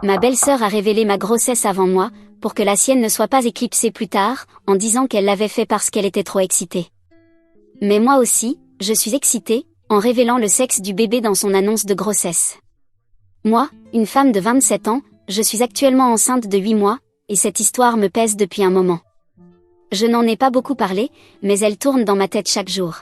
Ma belle-sœur a révélé ma grossesse avant moi, pour que la sienne ne soit pas éclipsée plus tard, en disant qu'elle l'avait fait parce qu'elle était trop excitée. Mais moi aussi, je suis excitée, en révélant le sexe du bébé dans son annonce de grossesse. Moi, une femme de 27 ans, je suis actuellement enceinte de 8 mois, et cette histoire me pèse depuis un moment. Je n'en ai pas beaucoup parlé, mais elle tourne dans ma tête chaque jour.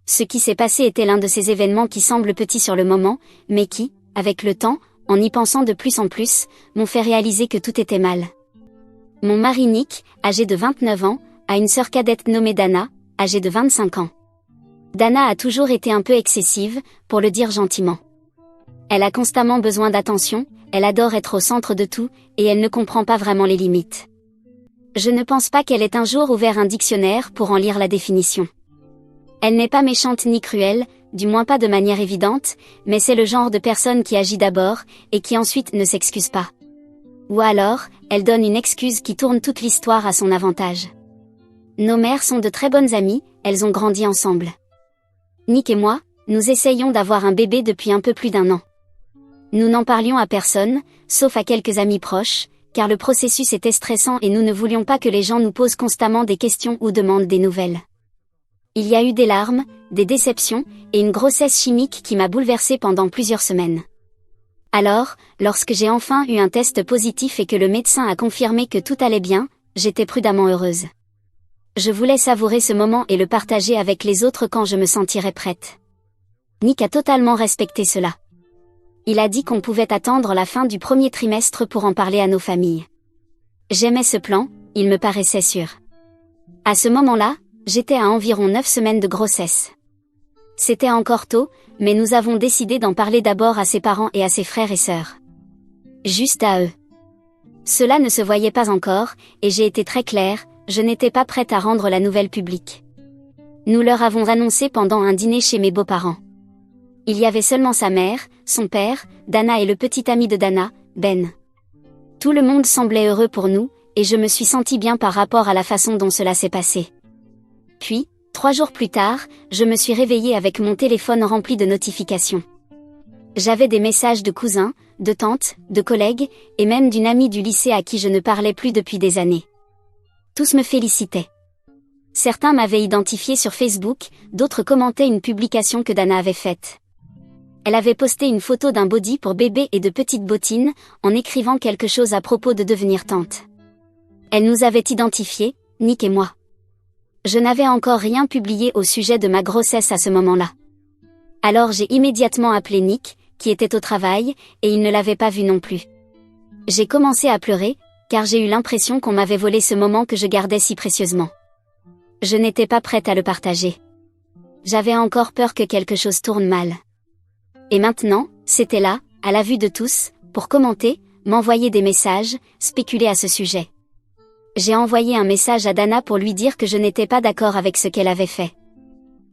Ce qui s'est passé était l'un de ces événements qui semblent petits sur le moment, mais qui, avec le temps, en y pensant de plus en plus, m'ont fait réaliser que tout était mal. Mon mari Nick, âgé de 29 ans, a une sœur cadette nommée Dana, âgée de 25 ans. Dana a toujours été un peu excessive, pour le dire gentiment. Elle a constamment besoin d'attention, elle adore être au centre de tout, et elle ne comprend pas vraiment les limites. Je ne pense pas qu'elle ait un jour ouvert un dictionnaire pour en lire la définition. Elle n'est pas méchante ni cruelle, du moins pas de manière évidente, mais c'est le genre de personne qui agit d'abord, et qui ensuite ne s'excuse pas. Ou alors, elle donne une excuse qui tourne toute l'histoire à son avantage. Nos mères sont de très bonnes amies, elles ont grandi ensemble. Nick et moi, nous essayons d'avoir un bébé depuis un peu plus d'1 an. Nous n'en parlions à personne, sauf à quelques amis proches, car le processus était stressant et nous ne voulions pas que les gens nous posent constamment des questions ou demandent des nouvelles. Il y a eu des larmes, des déceptions, et une grossesse chimique qui m'a bouleversée pendant plusieurs semaines. Alors, lorsque j'ai enfin eu un test positif et que le médecin a confirmé que tout allait bien, j'étais prudemment heureuse. Je voulais savourer ce moment et le partager avec les autres quand je me sentirais prête. Nick a totalement respecté cela. Il a dit qu'on pouvait attendre la fin du premier trimestre pour en parler à nos familles. J'aimais ce plan, il me paraissait sûr. À ce moment-là, j'étais à environ 9 semaines de grossesse. C'était encore tôt, mais nous avons décidé d'en parler d'abord à ses parents et à ses frères et sœurs. Juste à eux. Cela ne se voyait pas encore, et j'ai été très claire, je n'étais pas prête à rendre la nouvelle publique. Nous leur avons annoncé pendant un dîner chez mes beaux-parents. Il y avait seulement sa mère, son père, Dana et le petit ami de Dana, Ben. Tout le monde semblait heureux pour nous, et je me suis sentie bien par rapport à la façon dont cela s'est passé. Puis, 3 jours plus tard, je me suis réveillée avec mon téléphone rempli de notifications. J'avais des messages de cousins, de tantes, de collègues, et même d'une amie du lycée à qui je ne parlais plus depuis des années. Tous me félicitaient. Certains m'avaient identifié sur Facebook, d'autres commentaient une publication que Dana avait faite. Elle avait posté une photo d'un body pour bébé et de petites bottines, en écrivant quelque chose à propos de devenir tante. Elle nous avait identifiés, Nick et moi. Je n'avais encore rien publié au sujet de ma grossesse à ce moment-là. Alors j'ai immédiatement appelé Nick, qui était au travail, et il ne l'avait pas vu non plus. J'ai commencé à pleurer, car j'ai eu l'impression qu'on m'avait volé ce moment que je gardais si précieusement. Je n'étais pas prête à le partager. J'avais encore peur que quelque chose tourne mal. Et maintenant, c'était là, à la vue de tous, pour commenter, m'envoyer des messages, spéculer à ce sujet. J'ai envoyé un message à Dana pour lui dire que je n'étais pas d'accord avec ce qu'elle avait fait.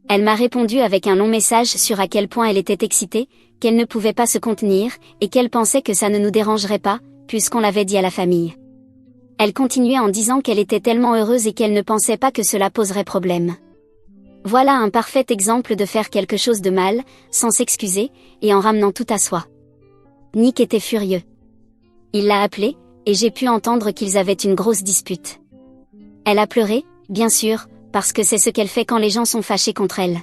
Elle m'a répondu avec un long message sur à quel point elle était excitée, qu'elle ne pouvait pas se contenir, et qu'elle pensait que ça ne nous dérangerait pas, puisqu'on l'avait dit à la famille. Elle continuait en disant qu'elle était tellement heureuse et qu'elle ne pensait pas que cela poserait problème. Voilà un parfait exemple de faire quelque chose de mal, sans s'excuser, et en ramenant tout à soi. Nick était furieux. Il l'a appelée, et j'ai pu entendre qu'ils avaient une grosse dispute. Elle a pleuré, bien sûr, parce que c'est ce qu'elle fait quand les gens sont fâchés contre elle.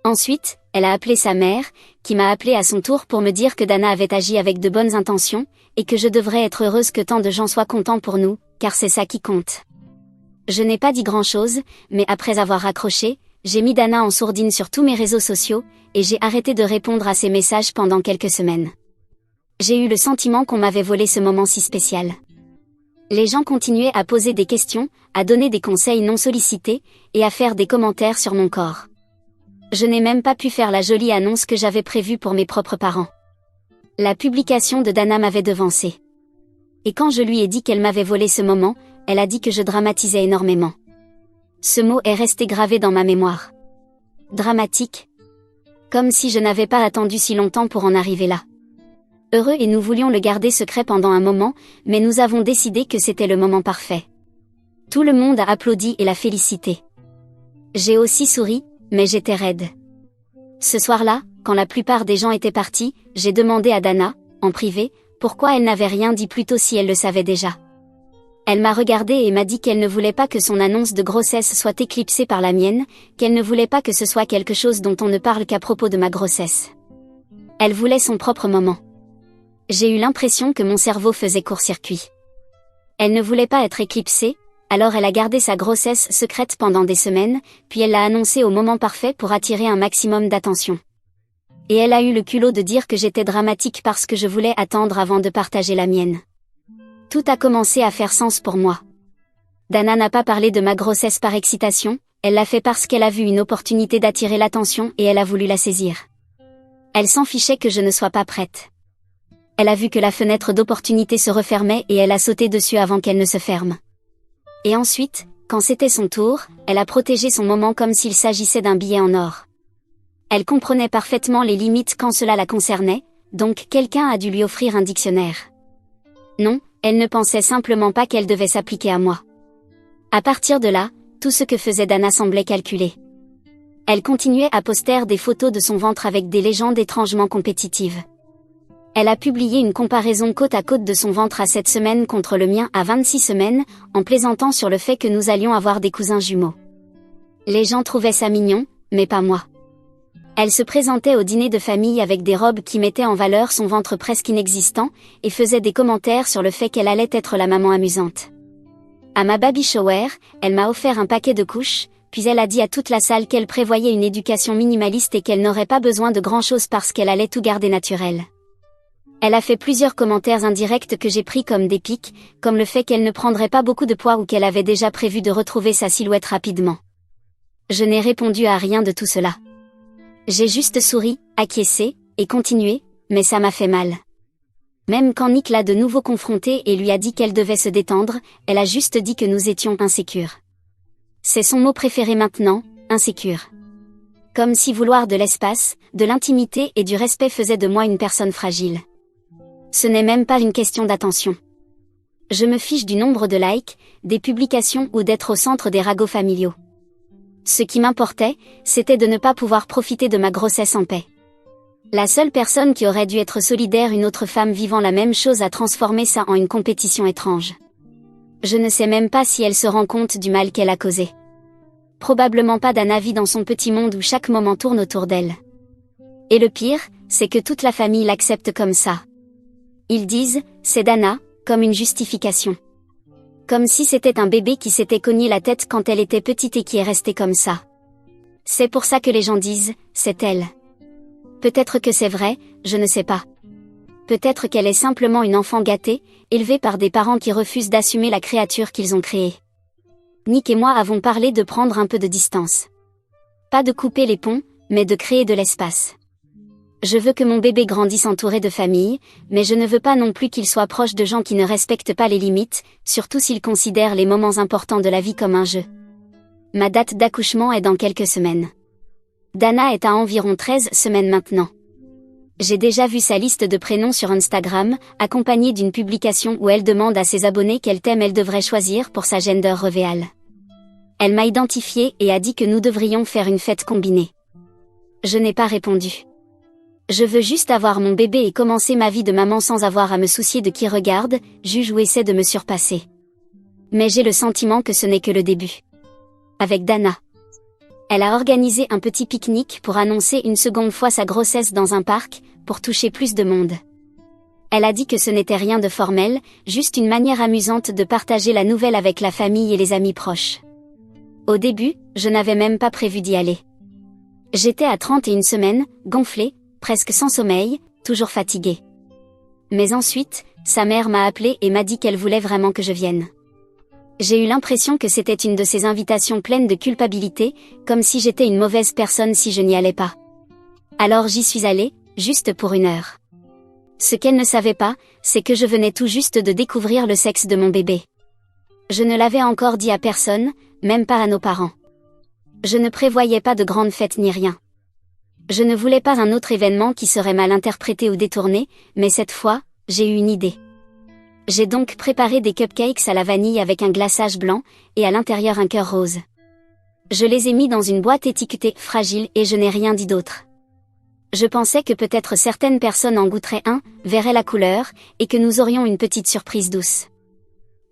Ensuite, elle a appelé sa mère, qui m'a appelé à son tour pour me dire que Dana avait agi avec de bonnes intentions, et que je devrais être heureuse que tant de gens soient contents pour nous, car c'est ça qui compte. Je n'ai pas dit grand-chose, mais après avoir raccroché, j'ai mis Dana en sourdine sur tous mes réseaux sociaux, et j'ai arrêté de répondre à ses messages pendant quelques semaines. J'ai eu le sentiment qu'on m'avait volé ce moment si spécial. Les gens continuaient à poser des questions, à donner des conseils non sollicités, et à faire des commentaires sur mon corps. Je n'ai même pas pu faire la jolie annonce que j'avais prévue pour mes propres parents. La publication de Dana m'avait devancée. Et quand je lui ai dit qu'elle m'avait volé ce moment, elle a dit que je dramatisais énormément. Ce mot est resté gravé dans ma mémoire. Dramatique. Comme si je n'avais pas attendu si longtemps pour en arriver là. Heureux et nous voulions le garder secret pendant un moment, mais nous avons décidé que c'était le moment parfait. Tout le monde a applaudi et l'a félicité. J'ai aussi souri, mais j'étais raide. Ce soir-là, quand la plupart des gens étaient partis, j'ai demandé à Dana, en privé, Pourquoi elle n'avait rien dit plus tôt si elle le savait déjà? Elle m'a regardée et m'a dit qu'elle ne voulait pas que son annonce de grossesse soit éclipsée par la mienne, qu'elle ne voulait pas que ce soit quelque chose dont on ne parle qu'à propos de ma grossesse. Elle voulait son propre moment. J'ai eu l'impression que mon cerveau faisait court-circuit. Elle ne voulait pas être éclipsée, alors elle a gardé sa grossesse secrète pendant des semaines, puis elle l'a annoncée au moment parfait pour attirer un maximum d'attention. Et elle a eu le culot de dire que j'étais dramatique parce que je voulais attendre avant de partager la mienne. Tout a commencé à faire sens pour moi. Dana n'a pas parlé de ma grossesse par excitation, elle l'a fait parce qu'elle a vu une opportunité d'attirer l'attention et elle a voulu la saisir. Elle s'en fichait que je ne sois pas prête. Elle a vu que la fenêtre d'opportunité se refermait et elle a sauté dessus avant qu'elle ne se ferme. Et ensuite, quand c'était son tour, elle a protégé son moment comme s'il s'agissait d'un billet en or. Elle comprenait parfaitement les limites quand cela la concernait, donc quelqu'un a dû lui offrir un dictionnaire. Non, elle ne pensait simplement pas qu'elle devait s'appliquer à moi. À partir de là, tout ce que faisait Dana semblait calculé. Elle continuait à poster des photos de son ventre avec des légendes étrangement compétitives. Elle a publié une comparaison côte à côte de son ventre à 7 semaines contre le mien à 26 semaines, en plaisantant sur le fait que nous allions avoir des cousins jumeaux. Les gens trouvaient ça mignon, mais pas moi. Elle se présentait au dîner de famille avec des robes qui mettaient en valeur son ventre presque inexistant, et faisait des commentaires sur le fait qu'elle allait être la maman amusante. À ma baby shower, elle m'a offert un paquet de couches, puis elle a dit à toute la salle qu'elle prévoyait une éducation minimaliste et qu'elle n'aurait pas besoin de grand-chose parce qu'elle allait tout garder naturel. Elle a fait plusieurs commentaires indirects que j'ai pris comme des pics, comme le fait qu'elle ne prendrait pas beaucoup de poids ou qu'elle avait déjà prévu de retrouver sa silhouette rapidement. Je n'ai répondu à rien de tout cela. J'ai juste souri, acquiescé, et continué, mais ça m'a fait mal. Même quand Nick l'a de nouveau confrontée et lui a dit qu'elle devait se détendre, elle a juste dit que nous étions insécures. C'est son mot préféré maintenant, insécure. Comme si vouloir de l'espace, de l'intimité et du respect faisait de moi une personne fragile. Ce n'est même pas une question d'attention. Je me fiche du nombre de likes, des publications ou d'être au centre des ragots familiaux. Ce qui m'importait, c'était de ne pas pouvoir profiter de ma grossesse en paix. La seule personne qui aurait dû être solidaire, une autre femme vivant la même chose, a transformé ça en une compétition étrange. Je ne sais même pas si elle se rend compte du mal qu'elle a causé. Probablement pas. Dana vit dans son petit monde où chaque moment tourne autour d'elle. Et le pire, c'est que toute la famille l'accepte comme ça. Ils disent, c'est Dana, comme une justification. Comme si c'était un bébé qui s'était cogné la tête quand elle était petite et qui est resté comme ça. C'est pour ça que les gens disent, c'est elle. Peut-être que c'est vrai, je ne sais pas. Peut-être qu'elle est simplement une enfant gâtée, élevée par des parents qui refusent d'assumer la créature qu'ils ont créée. Nick et moi avons parlé de prendre un peu de distance. Pas de couper les ponts, mais de créer de l'espace. Je veux que mon bébé grandisse entouré de famille, mais je ne veux pas non plus qu'il soit proche de gens qui ne respectent pas les limites, surtout s'ils considèrent les moments importants de la vie comme un jeu. Ma date d'accouchement est dans quelques semaines. Dana est à environ 13 semaines maintenant. J'ai déjà vu sa liste de prénoms sur Instagram, accompagnée d'une publication où elle demande à ses abonnés quel thème elle devrait choisir pour sa gender reveal. Elle m'a identifié et a dit que nous devrions faire une fête combinée. Je n'ai pas répondu. Je veux juste avoir mon bébé et commencer ma vie de maman sans avoir à me soucier de qui regarde, juge ou essaie de me surpasser. Mais j'ai le sentiment que ce n'est que le début. Avec Dana. Elle a organisé un petit pique-nique pour annoncer une seconde fois sa grossesse dans un parc, pour toucher plus de monde. Elle a dit que ce n'était rien de formel, juste une manière amusante de partager la nouvelle avec la famille et les amis proches. Au début, je n'avais même pas prévu d'y aller. J'étais à 31 semaines, gonflée, presque sans sommeil, toujours fatiguée. Mais ensuite, sa mère m'a appelée et m'a dit qu'elle voulait vraiment que je vienne. J'ai eu l'impression que c'était une de ces invitations pleines de culpabilité, comme si j'étais une mauvaise personne si je n'y allais pas. Alors j'y suis allée, juste pour 1 heure. Ce qu'elle ne savait pas, c'est que je venais tout juste de découvrir le sexe de mon bébé. Je ne l'avais encore dit à personne, même pas à nos parents. Je ne prévoyais pas de grande fête ni rien. Je ne voulais pas un autre événement qui serait mal interprété ou détourné, mais cette fois, j'ai eu une idée. J'ai donc préparé des cupcakes à la vanille avec un glaçage blanc, et à l'intérieur un cœur rose. Je les ai mis dans une boîte étiquetée « fragile » et je n'ai rien dit d'autre. Je pensais que peut-être certaines personnes en goûteraient un, verraient la couleur, et que nous aurions une petite surprise douce.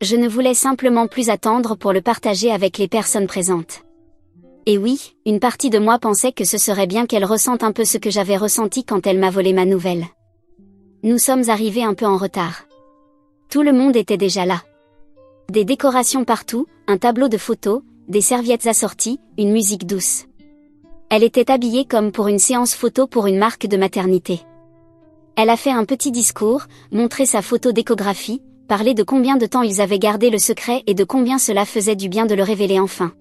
Je ne voulais simplement plus attendre pour le partager avec les personnes présentes. Et oui, une partie de moi pensait que ce serait bien qu'elle ressente un peu ce que j'avais ressenti quand elle m'a volé ma nouvelle. Nous sommes arrivés un peu en retard. Tout le monde était déjà là. Des décorations partout, un tableau de photos, des serviettes assorties, une musique douce. Elle était habillée comme pour une séance photo pour une marque de maternité. Elle a fait un petit discours, montré sa photo d'échographie, parlé de combien de temps ils avaient gardé le secret et de combien cela faisait du bien de le révéler enfin.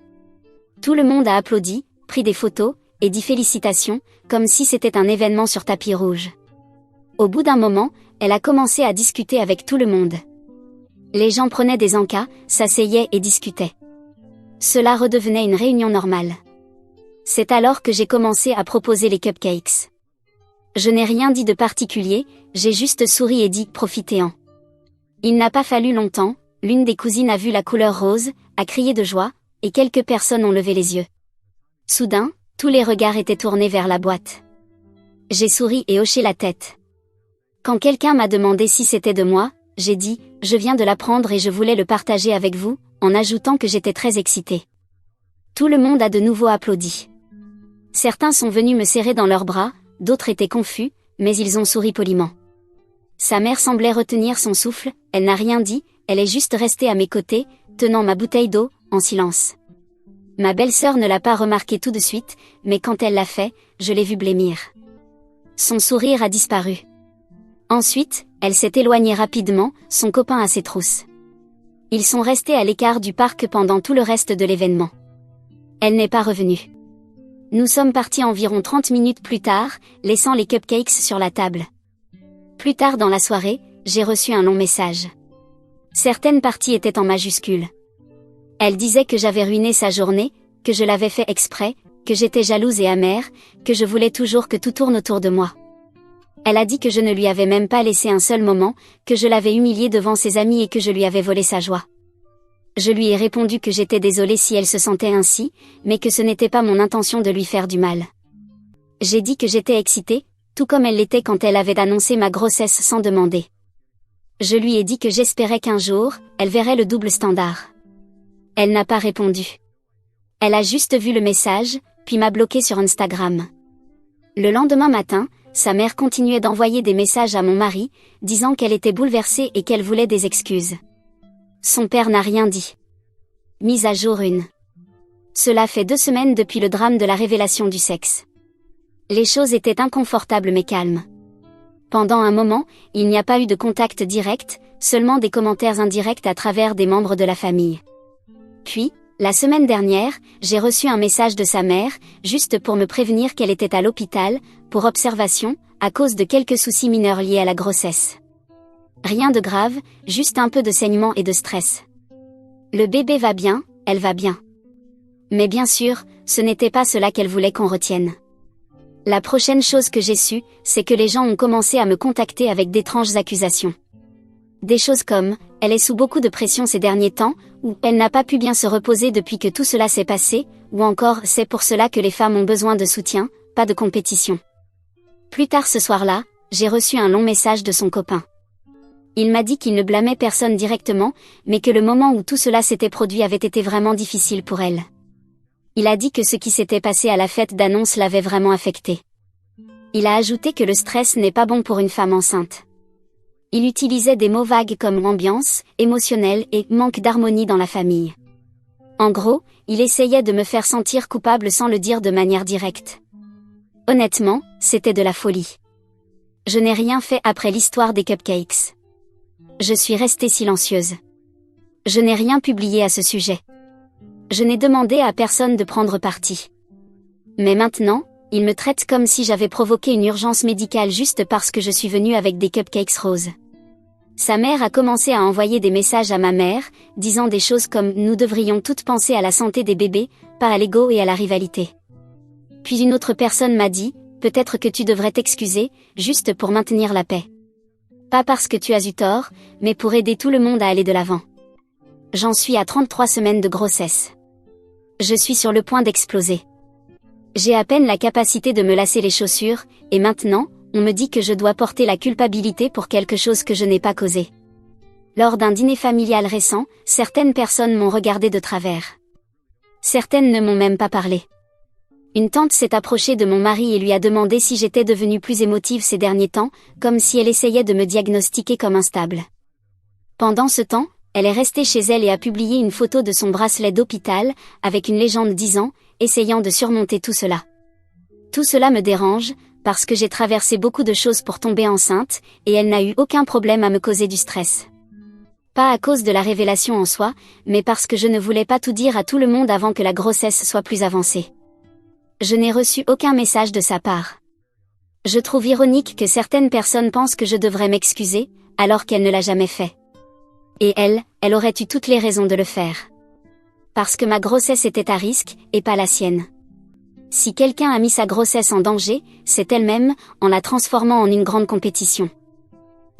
Tout le monde a applaudi, pris des photos, et dit félicitations, comme si c'était un événement sur tapis rouge. Au bout d'un moment, elle a commencé à discuter avec tout le monde. Les gens prenaient des encas, s'asseyaient et discutaient. Cela redevenait une réunion normale. C'est alors que j'ai commencé à proposer les cupcakes. Je n'ai rien dit de particulier, j'ai juste souri et dit « profitez-en ». Il n'a pas fallu longtemps, l'une des cousines a vu la couleur rose, a crié de joie, et quelques personnes ont levé les yeux. Soudain, tous les regards étaient tournés vers la boîte. J'ai souri et hoché la tête. Quand quelqu'un m'a demandé si c'était de moi, j'ai dit « je viens de l'apprendre et je voulais le partager avec vous », en ajoutant que j'étais très excitée. Tout le monde a de nouveau applaudi. Certains sont venus me serrer dans leurs bras, d'autres étaient confus, mais ils ont souri poliment. Sa mère semblait retenir son souffle, elle n'a rien dit, elle est juste restée à mes côtés, tenant ma bouteille d'eau, en silence. Ma belle-sœur ne l'a pas remarqué tout de suite, mais quand elle l'a fait, je l'ai vue blêmir. Son sourire a disparu. Ensuite, elle s'est éloignée rapidement, son copain à ses trousses. Ils sont restés à l'écart du parc pendant tout le reste de l'événement. Elle n'est pas revenue. Nous sommes partis environ 30 minutes plus tard, laissant les cupcakes sur la table. Plus tard dans la soirée, j'ai reçu un long message. Certaines parties étaient en majuscules. Elle disait que j'avais ruiné sa journée, que je l'avais fait exprès, que j'étais jalouse et amère, que je voulais toujours que tout tourne autour de moi. Elle a dit que je ne lui avais même pas laissé un seul moment, que je l'avais humiliée devant ses amis et que je lui avais volé sa joie. Je lui ai répondu que j'étais désolée si elle se sentait ainsi, mais que ce n'était pas mon intention de lui faire du mal. J'ai dit que j'étais excitée, tout comme elle l'était quand elle avait annoncé ma grossesse sans demander. Je lui ai dit que j'espérais qu'un jour, elle verrait le double standard. Elle n'a pas répondu. Elle a juste vu le message, puis m'a bloqué sur Instagram. Le lendemain matin, sa mère continuait d'envoyer des messages à mon mari, disant qu'elle était bouleversée et qu'elle voulait des excuses. Son père n'a rien dit. Mise à jour 1. Cela fait 2 semaines depuis le drame de la révélation du sexe. Les choses étaient inconfortables mais calmes. Pendant un moment, il n'y a pas eu de contact direct, seulement des commentaires indirects à travers des membres de la famille. Puis, la semaine dernière, j'ai reçu un message de sa mère, juste pour me prévenir qu'elle était à l'hôpital, pour observation, à cause de quelques soucis mineurs liés à la grossesse. Rien de grave, juste un peu de saignement et de stress. Le bébé va bien, elle va bien. Mais bien sûr, ce n'était pas cela qu'elle voulait qu'on retienne. La prochaine chose que j'ai su, c'est que les gens ont commencé à me contacter avec d'étranges accusations. Des choses comme « elle est sous beaucoup de pression ces derniers temps » ou « elle n'a pas pu bien se reposer depuis que tout cela s'est passé » ou encore « c'est pour cela que les femmes ont besoin de soutien, pas de compétition ». Plus tard ce soir-là, j'ai reçu un long message de son copain. Il m'a dit qu'il ne blâmait personne directement, mais que le moment où tout cela s'était produit avait été vraiment difficile pour elle. Il a dit que ce qui s'était passé à la fête d'annonce l'avait vraiment affectée. Il a ajouté que le stress n'est pas bon pour une femme enceinte. Il utilisait des mots vagues comme ambiance, émotionnel et manque d'harmonie dans la famille. En gros, il essayait de me faire sentir coupable sans le dire de manière directe. Honnêtement, c'était de la folie. Je n'ai rien fait après l'histoire des cupcakes. Je suis restée silencieuse. Je n'ai rien publié à ce sujet. Je n'ai demandé à personne de prendre parti. Mais maintenant, il me traite comme si j'avais provoqué une urgence médicale juste parce que je suis venue avec des cupcakes roses. Sa mère a commencé à envoyer des messages à ma mère, disant des choses comme « Nous devrions toutes penser à la santé des bébés, pas à l'ego et à la rivalité ». Puis une autre personne m'a dit « Peut-être que tu devrais t'excuser, juste pour maintenir la paix. Pas parce que tu as eu tort, mais pour aider tout le monde à aller de l'avant. » J'en suis à 33 semaines de grossesse. Je suis sur le point d'exploser. J'ai à peine la capacité de me lasser les chaussures, et maintenant, on me dit que je dois porter la culpabilité pour quelque chose que je n'ai pas causé. Lors d'un dîner familial récent, certaines personnes m'ont regardé de travers. Certaines ne m'ont même pas parlé. Une tante s'est approchée de mon mari et lui a demandé si j'étais devenue plus émotive ces derniers temps, comme si elle essayait de me diagnostiquer comme instable. Pendant ce temps, elle est restée chez elle et a publié une photo de son bracelet d'hôpital, avec une légende disant, essayant de surmonter tout cela. Tout cela me dérange, parce que j'ai traversé beaucoup de choses pour tomber enceinte, et elle n'a eu aucun problème à me causer du stress. Pas à cause de la révélation en soi, mais parce que je ne voulais pas tout dire à tout le monde avant que la grossesse soit plus avancée. Je n'ai reçu aucun message de sa part. Je trouve ironique que certaines personnes pensent que je devrais m'excuser, alors qu'elle ne l'a jamais fait. Et elle aurait eu toutes les raisons de le faire. Parce que ma grossesse était à risque, et pas la sienne. Si quelqu'un a mis sa grossesse en danger, c'est elle-même, en la transformant en une grande compétition.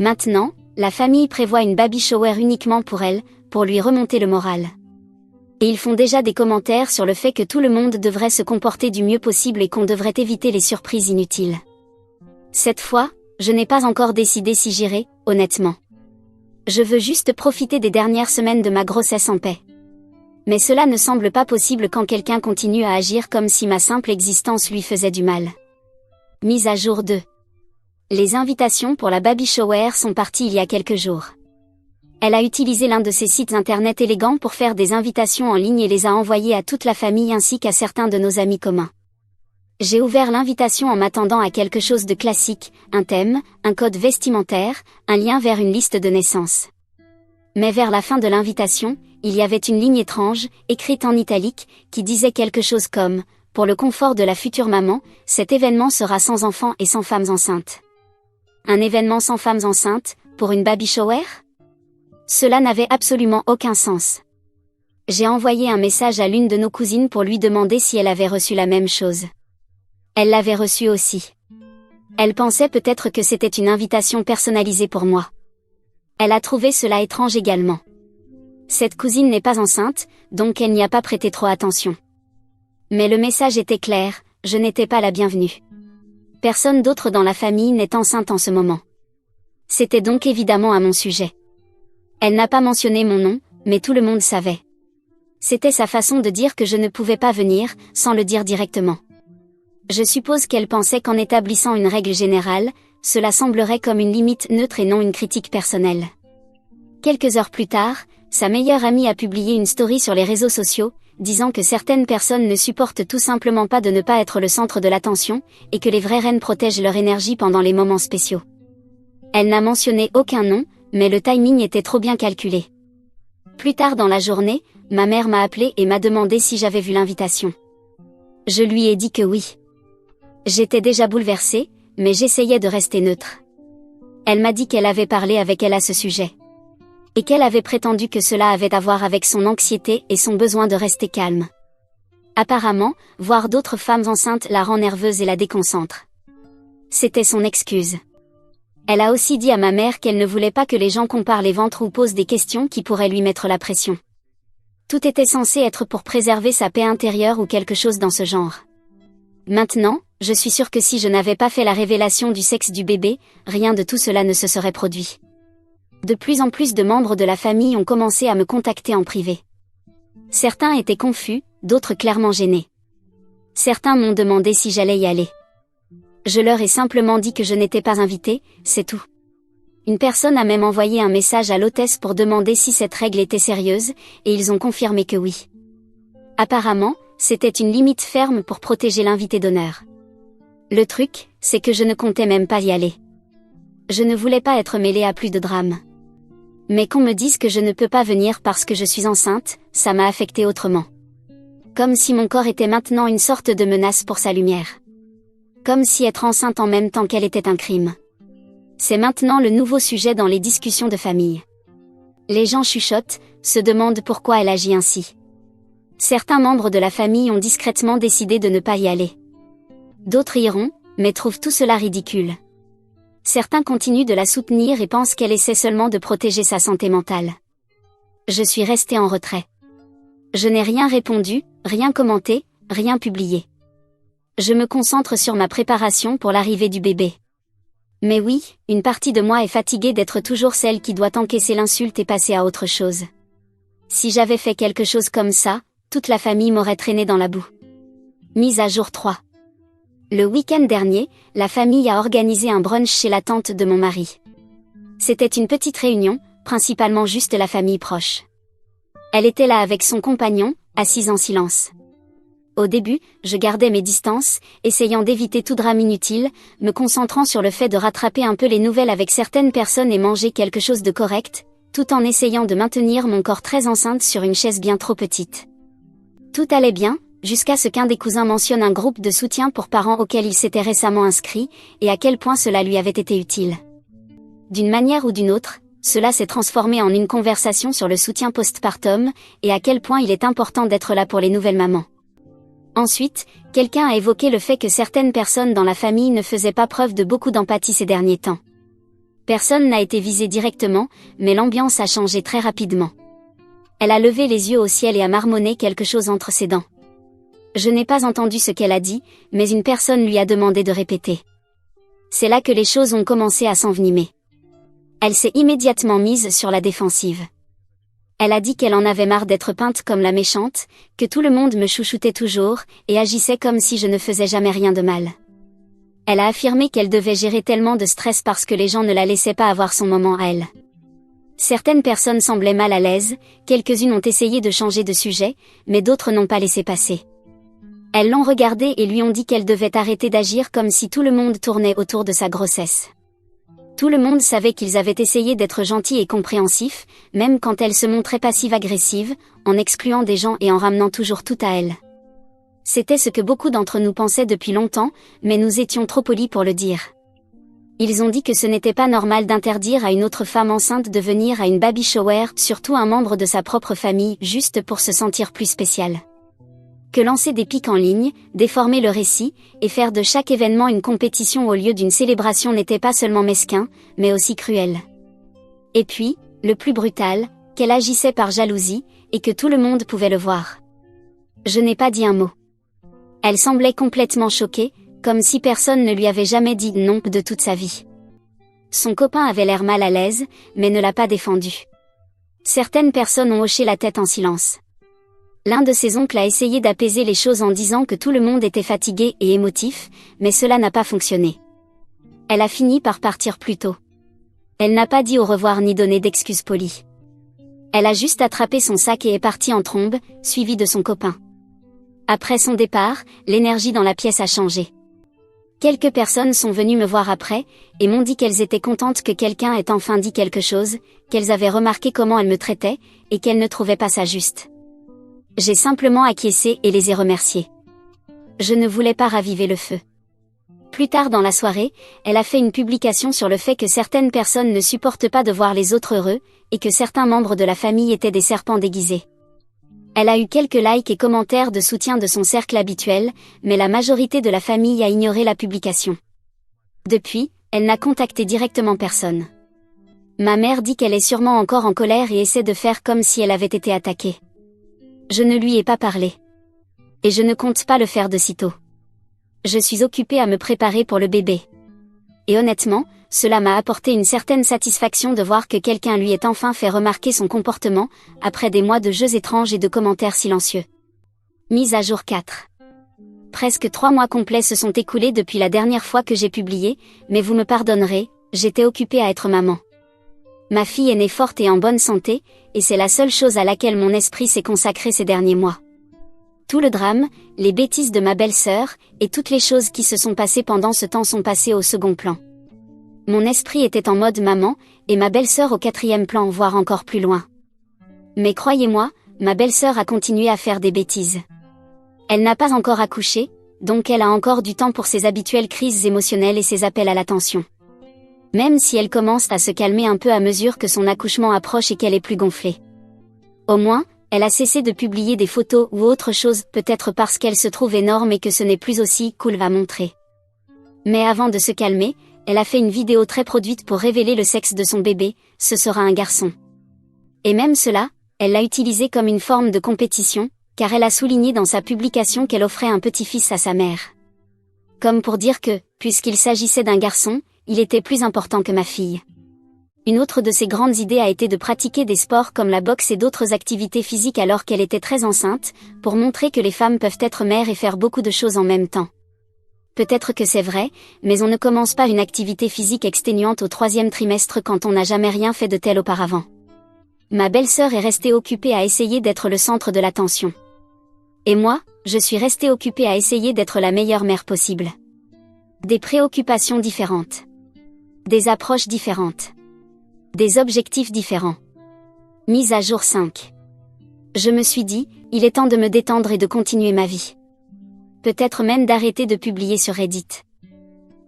Maintenant, la famille prévoit une baby shower uniquement pour elle, pour lui remonter le moral. Et ils font déjà des commentaires sur le fait que tout le monde devrait se comporter du mieux possible et qu'on devrait éviter les surprises inutiles. Cette fois, je n'ai pas encore décidé si j'irai, honnêtement. Je veux juste profiter des dernières semaines de ma grossesse en paix. Mais cela ne semble pas possible quand quelqu'un continue à agir comme si ma simple existence lui faisait du mal. Mise à jour 2. Les invitations pour la baby shower sont parties il y a quelques jours. Elle a utilisé l'un de ces sites internet élégants pour faire des invitations en ligne et les a envoyées à toute la famille ainsi qu'à certains de nos amis communs. J'ai ouvert l'invitation en m'attendant à quelque chose de classique, un thème, un code vestimentaire, un lien vers une liste de naissance. Mais vers la fin de l'invitation, il y avait une ligne étrange, écrite en italique, qui disait quelque chose comme « Pour le confort de la future maman, cet événement sera sans enfants et sans femmes enceintes ». Un événement sans femmes enceintes, pour une baby shower ? Cela n'avait absolument aucun sens. J'ai envoyé un message à l'une de nos cousines pour lui demander si elle avait reçu la même chose. Elle l'avait reçue aussi. Elle pensait peut-être que c'était une invitation personnalisée pour moi. Elle a trouvé cela étrange également. Cette cousine n'est pas enceinte, donc elle n'y a pas prêté trop attention. Mais le message était clair, je n'étais pas la bienvenue. Personne d'autre dans la famille n'est enceinte en ce moment. C'était donc évidemment à mon sujet. Elle n'a pas mentionné mon nom, mais tout le monde savait. C'était sa façon de dire que je ne pouvais pas venir, sans le dire directement. Je suppose qu'elle pensait qu'en établissant une règle générale, cela semblerait comme une limite neutre et non une critique personnelle. Quelques heures plus tard, sa meilleure amie a publié une story sur les réseaux sociaux, disant que certaines personnes ne supportent tout simplement pas de ne pas être le centre de l'attention, et que les vraies reines protègent leur énergie pendant les moments spéciaux. Elle n'a mentionné aucun nom, mais le timing était trop bien calculé. Plus tard dans la journée, ma mère m'a appelé et m'a demandé si j'avais vu l'invitation. Je lui ai dit que oui. J'étais déjà bouleversée, mais j'essayais de rester neutre. Elle m'a dit qu'elle avait parlé avec elle à ce sujet. Et qu'elle avait prétendu que cela avait à voir avec son anxiété et son besoin de rester calme. Apparemment, voir d'autres femmes enceintes la rend nerveuse et la déconcentre. C'était son excuse. Elle a aussi dit à ma mère qu'elle ne voulait pas que les gens comparent les ventres ou posent des questions qui pourraient lui mettre la pression. Tout était censé être pour préserver sa paix intérieure ou quelque chose dans ce genre. Maintenant, je suis sûre que si je n'avais pas fait la révélation du sexe du bébé, rien de tout cela ne se serait produit. De plus en plus de membres de la famille ont commencé à me contacter en privé. Certains étaient confus, d'autres clairement gênés. Certains m'ont demandé si j'allais y aller. Je leur ai simplement dit que je n'étais pas invitée, c'est tout. Une personne a même envoyé un message à l'hôtesse pour demander si cette règle était sérieuse, et ils ont confirmé que oui. Apparemment, c'était une limite ferme pour protéger l'invité d'honneur. Le truc, c'est que je ne comptais même pas y aller. Je ne voulais pas être mêlée à plus de drames. Mais qu'on me dise que je ne peux pas venir parce que je suis enceinte, ça m'a affectée autrement. Comme si mon corps était maintenant une sorte de menace pour sa lumière. Comme si être enceinte en même temps qu'elle était un crime. C'est maintenant le nouveau sujet dans les discussions de famille. Les gens chuchotent, se demandent pourquoi elle agit ainsi. Certains membres de la famille ont discrètement décidé de ne pas y aller. D'autres iront, mais trouvent tout cela ridicule. Certains continuent de la soutenir et pensent qu'elle essaie seulement de protéger sa santé mentale. Je suis restée en retrait. Je n'ai rien répondu, rien commenté, rien publié. Je me concentre sur ma préparation pour l'arrivée du bébé. Mais oui, une partie de moi est fatiguée d'être toujours celle qui doit encaisser l'insulte et passer à autre chose. Si j'avais fait quelque chose comme ça, toute la famille m'aurait traîné dans la boue. Mise à jour 3. Le week-end dernier, la famille a organisé un brunch chez la tante de mon mari. C'était une petite réunion, principalement juste la famille proche. Elle était là avec son compagnon, assise en silence. Au début, je gardais mes distances, essayant d'éviter tout drame inutile, me concentrant sur le fait de rattraper un peu les nouvelles avec certaines personnes et manger quelque chose de correct, tout en essayant de maintenir mon corps très enceinte sur une chaise bien trop petite. Tout allait bien, jusqu'à ce qu'un des cousins mentionne un groupe de soutien pour parents auquel il s'était récemment inscrit, et à quel point cela lui avait été utile. D'une manière ou d'une autre, cela s'est transformé en une conversation sur le soutien postpartum, et à quel point il est important d'être là pour les nouvelles mamans. Ensuite, quelqu'un a évoqué le fait que certaines personnes dans la famille ne faisaient pas preuve de beaucoup d'empathie ces derniers temps. Personne n'a été visé directement, mais l'ambiance a changé très rapidement. Elle a levé les yeux au ciel et a marmonné quelque chose entre ses dents. Je n'ai pas entendu ce qu'elle a dit, mais une personne lui a demandé de répéter. C'est là que les choses ont commencé à s'envenimer. Elle s'est immédiatement mise sur la défensive. Elle a dit qu'elle en avait marre d'être peinte comme la méchante, que tout le monde me chouchoutait toujours, et agissait comme si je ne faisais jamais rien de mal. Elle a affirmé qu'elle devait gérer tellement de stress parce que les gens ne la laissaient pas avoir son moment à elle. Certaines personnes semblaient mal à l'aise, quelques-unes ont essayé de changer de sujet, mais d'autres n'ont pas laissé passer. Elles l'ont regardée et lui ont dit qu'elle devait arrêter d'agir comme si tout le monde tournait autour de sa grossesse. Tout le monde savait qu'ils avaient essayé d'être gentils et compréhensifs, même quand elle se montrait passive-agressive, en excluant des gens et en ramenant toujours tout à elle. C'était ce que beaucoup d'entre nous pensaient depuis longtemps, mais nous étions trop polis pour le dire. Ils ont dit que ce n'était pas normal d'interdire à une autre femme enceinte de venir à une baby shower, surtout un membre de sa propre famille, juste pour se sentir plus spécial. Que lancer des pics en ligne, déformer le récit, et faire de chaque événement une compétition au lieu d'une célébration n'était pas seulement mesquin, mais aussi cruel. Et puis, le plus brutal, qu'elle agissait par jalousie, et que tout le monde pouvait le voir. Je n'ai pas dit un mot. Elle semblait complètement choquée, comme si personne ne lui avait jamais dit non de toute sa vie. Son copain avait l'air mal à l'aise, mais ne l'a pas défendu. Certaines personnes ont hoché la tête en silence. L'un de ses oncles a essayé d'apaiser les choses en disant que tout le monde était fatigué et émotif, mais cela n'a pas fonctionné. Elle a fini par partir plus tôt. Elle n'a pas dit au revoir ni donné d'excuses polies. Elle a juste attrapé son sac et est partie en trombe, suivie de son copain. Après son départ, l'énergie dans la pièce a changé. Quelques personnes sont venues me voir après, et m'ont dit qu'elles étaient contentes que quelqu'un ait enfin dit quelque chose, qu'elles avaient remarqué comment elle me traitait, et qu'elles ne trouvaient pas ça juste. J'ai simplement acquiescé et les ai remerciées. Je ne voulais pas raviver le feu. Plus tard dans la soirée, elle a fait une publication sur le fait que certaines personnes ne supportent pas de voir les autres heureux, et que certains membres de la famille étaient des serpents déguisés. Elle a eu quelques likes et commentaires de soutien de son cercle habituel, mais la majorité de la famille a ignoré la publication. Depuis, elle n'a contacté directement personne. Ma mère dit qu'elle est sûrement encore en colère et essaie de faire comme si elle avait été attaquée. Je ne lui ai pas parlé. Et je ne compte pas le faire de sitôt. Je suis occupée à me préparer pour le bébé. Et honnêtement, cela m'a apporté une certaine satisfaction de voir que quelqu'un lui ait enfin fait remarquer son comportement, après des mois de jeux étranges et de commentaires silencieux. Mise à jour 4. Presque 3 mois complets se sont écoulés depuis la dernière fois que j'ai publié, mais vous me pardonnerez, j'étais occupée à être maman. Ma fille est née forte et en bonne santé, et c'est la seule chose à laquelle mon esprit s'est consacré ces derniers mois. Tout le drame, les bêtises de ma belle-sœur, et toutes les choses qui se sont passées pendant ce temps sont passées au second plan. Mon esprit était en mode maman, et ma belle-sœur au 4e plan, voire encore plus loin. Mais croyez-moi, ma belle-sœur a continué à faire des bêtises. Elle n'a pas encore accouché, donc elle a encore du temps pour ses habituelles crises émotionnelles et ses appels à l'attention. Même si elle commence à se calmer un peu à mesure que son accouchement approche et qu'elle est plus gonflée. Au moins, elle a cessé de publier des photos ou autre chose, peut-être parce qu'elle se trouve énorme et que ce n'est plus aussi cool à montrer. Mais avant de se calmer, elle a fait une vidéo très produite pour révéler le sexe de son bébé, ce sera un garçon. Et même cela, elle l'a utilisé comme une forme de compétition, car elle a souligné dans sa publication qu'elle offrait un petit-fils à sa mère. Comme pour dire que, puisqu'il s'agissait d'un garçon, il était plus important que ma fille. Une autre de ses grandes idées a été de pratiquer des sports comme la boxe et d'autres activités physiques alors qu'elle était très enceinte, pour montrer que les femmes peuvent être mères et faire beaucoup de choses en même temps. Peut-être que c'est vrai, mais on ne commence pas une activité physique exténuante au 3e trimestre quand on n'a jamais rien fait de tel auparavant. Ma belle-sœur est restée occupée à essayer d'être le centre de l'attention. Et moi, je suis restée occupée à essayer d'être la meilleure mère possible. Des préoccupations différentes. Des approches différentes. Des objectifs différents. Mise à jour 5. Je me suis dit, il est temps de me détendre et de continuer ma vie. Peut-être même d'arrêter de publier sur Reddit.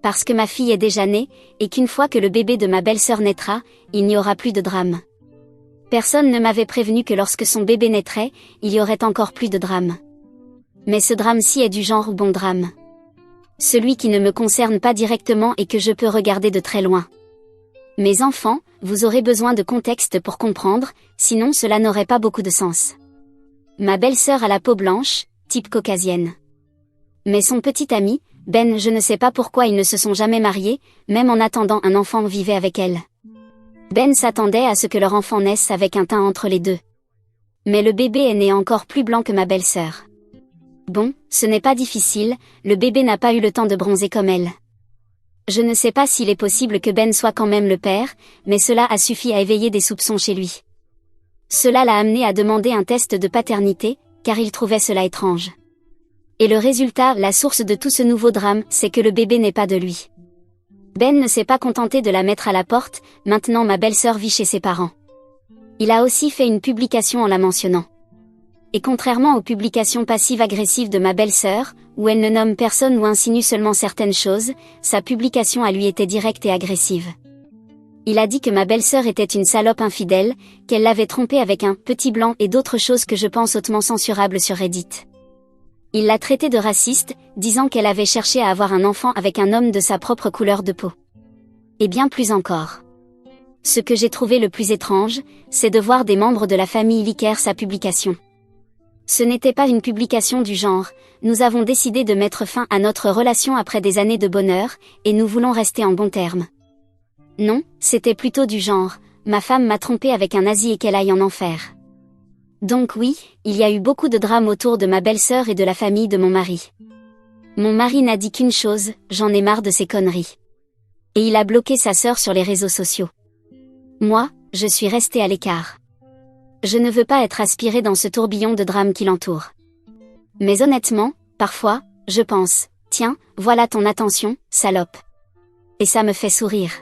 Parce que ma fille est déjà née, et qu'une fois que le bébé de ma belle-sœur naîtra, il n'y aura plus de drame. Personne ne m'avait prévenu que lorsque son bébé naîtrait, il y aurait encore plus de drame. Mais ce drame-ci est du genre bon drame. Celui qui ne me concerne pas directement et que je peux regarder de très loin. Mes enfants, vous aurez besoin de contexte pour comprendre, sinon cela n'aurait pas beaucoup de sens. Ma belle-sœur a la peau blanche, type caucasienne. Mais son petit ami, Ben, je ne sais pas pourquoi ils ne se sont jamais mariés, même en attendant un enfant vivait avec elle. Ben s'attendait à ce que leur enfant naisse avec un teint entre les deux. Mais le bébé est né encore plus blanc que ma belle-sœur. Bon, ce n'est pas difficile, le bébé n'a pas eu le temps de bronzer comme elle. Je ne sais pas s'il est possible que Ben soit quand même le père, mais cela a suffi à éveiller des soupçons chez lui. Cela l'a amené à demander un test de paternité, car il trouvait cela étrange. Et le résultat, la source de tout ce nouveau drame, c'est que le bébé n'est pas de lui. Ben ne s'est pas contenté de la mettre à la porte, maintenant ma belle-sœur vit chez ses parents. Il a aussi fait une publication en la mentionnant. Et contrairement aux publications passives-agressives de ma belle-sœur, où elle ne nomme personne ou insinue seulement certaines choses, sa publication à lui était directe et agressive. Il a dit que ma belle-sœur était une salope infidèle, qu'elle l'avait trompée avec un petit blanc et d'autres choses que je pense hautement censurables sur Reddit. Il l'a traitée de raciste, disant qu'elle avait cherché à avoir un enfant avec un homme de sa propre couleur de peau. Et bien plus encore. Ce que j'ai trouvé le plus étrange, c'est de voir des membres de la famille liker sa publication. Ce n'était pas une publication du genre, nous avons décidé de mettre fin à notre relation après des années de bonheur, et nous voulons rester en bons termes. Non, c'était plutôt du genre, ma femme m'a trompé avec un nazi et qu'elle aille en enfer. Donc oui, il y a eu beaucoup de drames autour de ma belle-sœur et de la famille de mon mari. Mon mari n'a dit qu'une chose, j'en ai marre de ces conneries. Et il a bloqué sa sœur sur les réseaux sociaux. Moi, je suis restée à l'écart. Je ne veux pas être aspirée dans ce tourbillon de drames qui l'entoure. Mais honnêtement, parfois, je pense, tiens, voilà ton attention, salope. Et ça me fait sourire.